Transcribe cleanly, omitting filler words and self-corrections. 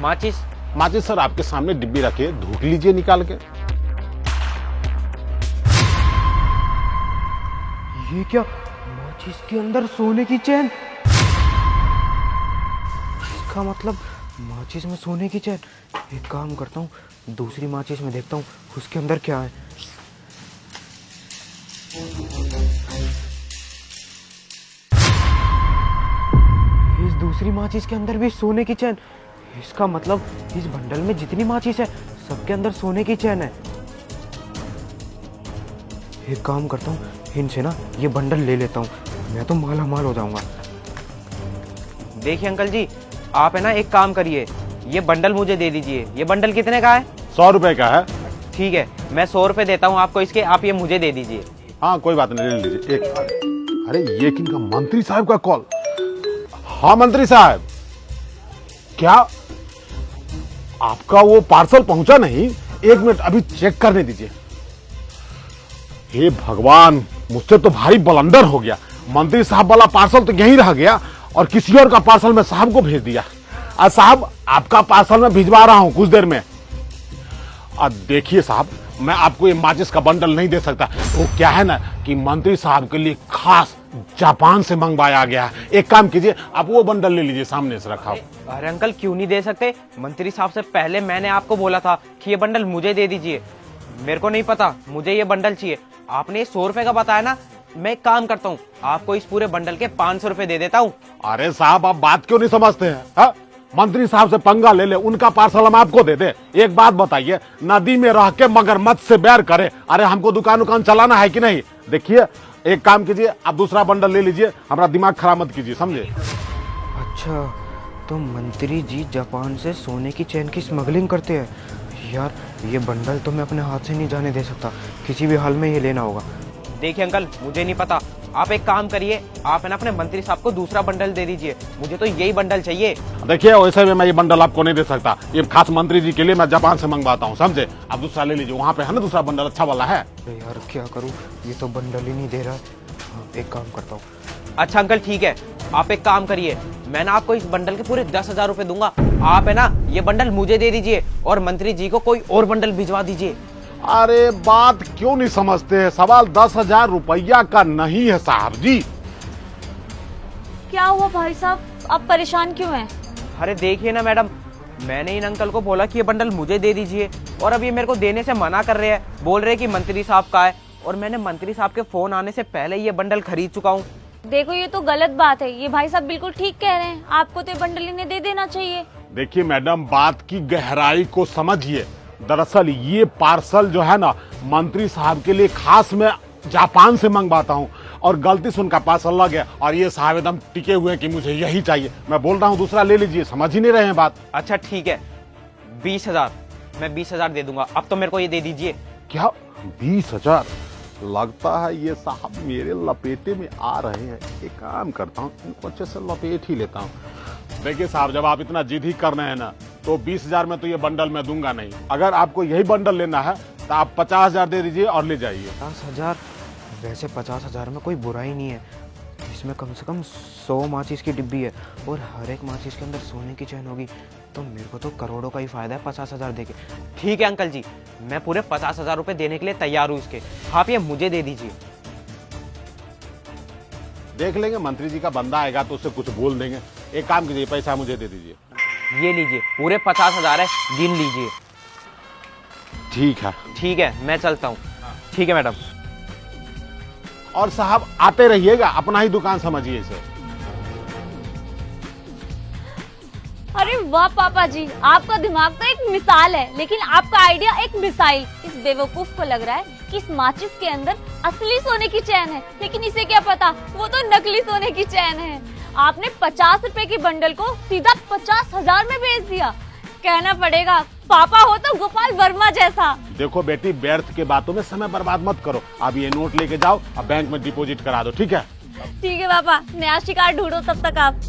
माचिस? माचिस सर आपके सामने डिब्बी रखिए, ढूंढ लीजिए निकाल के। ये क्या, माचिस के अंदर सोने की चैन? इसका मतलब माचिस में सोने की चैन। एक काम करता हूँ, दूसरी माचिस में देखता हूँ उसके अंदर क्या है। इस दूसरी माचिस के अंदर भी सोने की चैन। इसका मतलब इस बंडल में जितनी माचिस है सबके अंदर सोने की चैन है। एक काम करता हूँ, इनसे ना ये बंडल ले लेता हूँ, मैं तो माला माल हो जाऊंगा। देखिए अंकल जी, आप है ना एक काम करिए, ये बंडल मुझे दे दीजिए। ये बंडल कितने का है? 100 रुपए का है। ठीक है, मैं 100 रुपए देता हूँ आपको इसके, आप ये मुझे दे दीजिए। हाँ कोई बात नहीं, ले लीजिए। एक अरे ये किनका, मंत्री साहब का कॉल। हाँ मंत्री साहब, क्या आपका वो पार्सल पहुंचा नहीं? 1 मिनट अभी चेक करने दीजिए। हे भगवान, मुझसे तो भारी बलंदर हो गया। मंत्री साहब वाला पार्सल तो यहीं रह गया और किसी और का पार्सल मैं साहब को भेज दिया। आज साहब आपका पार्सल मैं भिजवा रहा हूं कुछ देर में। अब देखिए साहब, मैं आपको ये माचिस का बंडल नहीं दे सकता। वो क्या है ना कि मंत्री साहब के लिए खास जापान से मंगवाया गया है। एक काम कीजिए, आप वो बंडल ले लीजिए, सामने से रखा हो। अरे अंकल क्यों नहीं दे सकते? मंत्री साहब से पहले मैंने आपको बोला था कि ये बंडल मुझे दे दीजिए। मेरे को नहीं पता, मुझे ये बंडल चाहिए। आपने 100 रुपए का बताया ना, मैं एक काम करता हूँ, आपको इस पूरे बंडल के 500 रुपए दे देता हूँ। अरे साहब आप बात क्यों नहीं समझते हैं? हा? मंत्री साहब से पंगा ले ले, उनका पार्सल हम आपको दे दे। एक बात बताइए, नदी में रह के मगरमच्छ से बैर करे? अरे हमको दुकान चलाना है कि नहीं? देखिए एक काम कीजिए, आप दूसरा बंडल ले लीजिए, हमारा दिमाग खराब मत कीजिए, समझे? अच्छा, तो मंत्री जी जापान से सोने की चैन की स्मगलिंग करते हैं। यार ये बंडल तो मैं अपने हाथ से नहीं जाने दे सकता, किसी भी हाल में ये लेना होगा। देखिए अंकल, मुझे नहीं पता, आप एक काम करिए, आप है ना अपने मंत्री साहब को दूसरा बंडल दे दीजिए। मुझे तो यही बंडल चाहिए। देखिए वैसे भी मैं ये बंडल आपको नहीं दे सकता, ये खास मंत्री जी के लिए मैं जापान से मंगवाता हूँ, समझे? आप दूसरा ले लीजिए, वहाँ पे है ना दूसरा बंडल अच्छा वाला है। अरे यार क्या करूँ, ये तो बंडल ही नहीं दे रहा है। हाँ, एक काम करता हूँ। अच्छा अंकल ठीक है, आप एक काम करिए, मैं ना आपको इस बंडल के पूरे 10,000 रुपए दूंगा। आप है ना ये बंडल मुझे दे दीजिए और मंत्री जी को कोई और बंडल भिजवा दीजिए। अरे बात क्यों नहीं समझते हैं? सवाल 10,000 रुपया का नहीं है साहब जी। क्या हुआ भाई साहब, आप परेशान क्यों हैं? अरे देखिए ना मैडम, मैंने इन अंकल को बोला कि ये बंडल मुझे दे दीजिए और अब ये मेरे को देने से मना कर रहे हैं, बोल रहे हैं कि मंत्री साहब का है। और मैंने मंत्री साहब के फोन आने से पहले ये बंडल खरीद चुका हूँ। देखो ये तो गलत बात है, ये भाई साहब बिल्कुल ठीक कह रहे हैं, आपको तो ये बंडल इन्हें दे देना चाहिए। देखिए मैडम, बात की गहराई को समझिए। दरअसल ये पार्सल जो है ना, मंत्री साहब के लिए खास मैं जापान से मंगवाता हूँ और गलती से उनका पार्सल लग गया और ये साहब एकदम टिके हुए हैं कि मुझे यही चाहिए। मैं बोल रहा हूँ दूसरा ले लीजिए, समझ ही नहीं रहे हैं बात। अच्छा ठीक है, 20,000, मैं 20,000 दे दूंगा। अब तो मेरे को ये दे दीजिए। क्या 20,000? लगता है ये साहब मेरे लपेटे में आ रहे हैं। एक काम करता हूँ, इनको अच्छे से लपेट ही लेता हूँ। देखिए साहब, जब आप इतना जिद ही कर रहे हैं ना, तो 20,000 में तो ये बंडल मैं दूंगा नहीं। अगर आपको यही बंडल लेना है तो आप 50,000 दे दीजिए और ले जाइए। 50,000? वैसे 50,000 में कोई बुराई नहीं है, इसमें कम से कम 100 माचिस की डिब्बी है और हर एक माचिस के अंदर सोने की चैन होगी, तो मेरे को तो करोड़ों का ही फायदा है 50,000 देके। ठीक है अंकल जी, मैं पूरे 50,000 रुपए देने के लिए तैयार हूँ इसके, आप ये मुझे दे दीजिए। देख लेंगे, मंत्री जी का बंदा आएगा तो उससे कुछ बोल देंगे। एक काम कीजिए, पैसा मुझे दे दीजिए। ये लीजिए, पूरे 50,000 है, गिन लीजिए। ठीक है। ठीक है, मैं चलता हूँ। ठीक है मैडम। और साहब आते रहिएगा, अपना ही दुकान समझिए इसे। अरे वाह पापा जी, आपका दिमाग तो एक मिसाल है, लेकिन आपका आइडिया एक मिसाइल। इस बेवकूफ को लग रहा है कि इस माचिस के अंदर असली सोने की चैन है, लेकिन इसे क्या पता वो तो नकली सोने की चैन है। आपने 50 रुपए की बंडल को सीधा 50,000 में बेच दिया। कहना पड़ेगा पापा हो तो गोपाल वर्मा जैसा। देखो बेटी, व्यर्थ के बातों में समय बर्बाद मत करो। अब ये नोट लेके जाओ और बैंक में डिपॉजिट करा दो, ठीक है? ठीक है पापा, नया शिकार ढूंढो तब तक आप।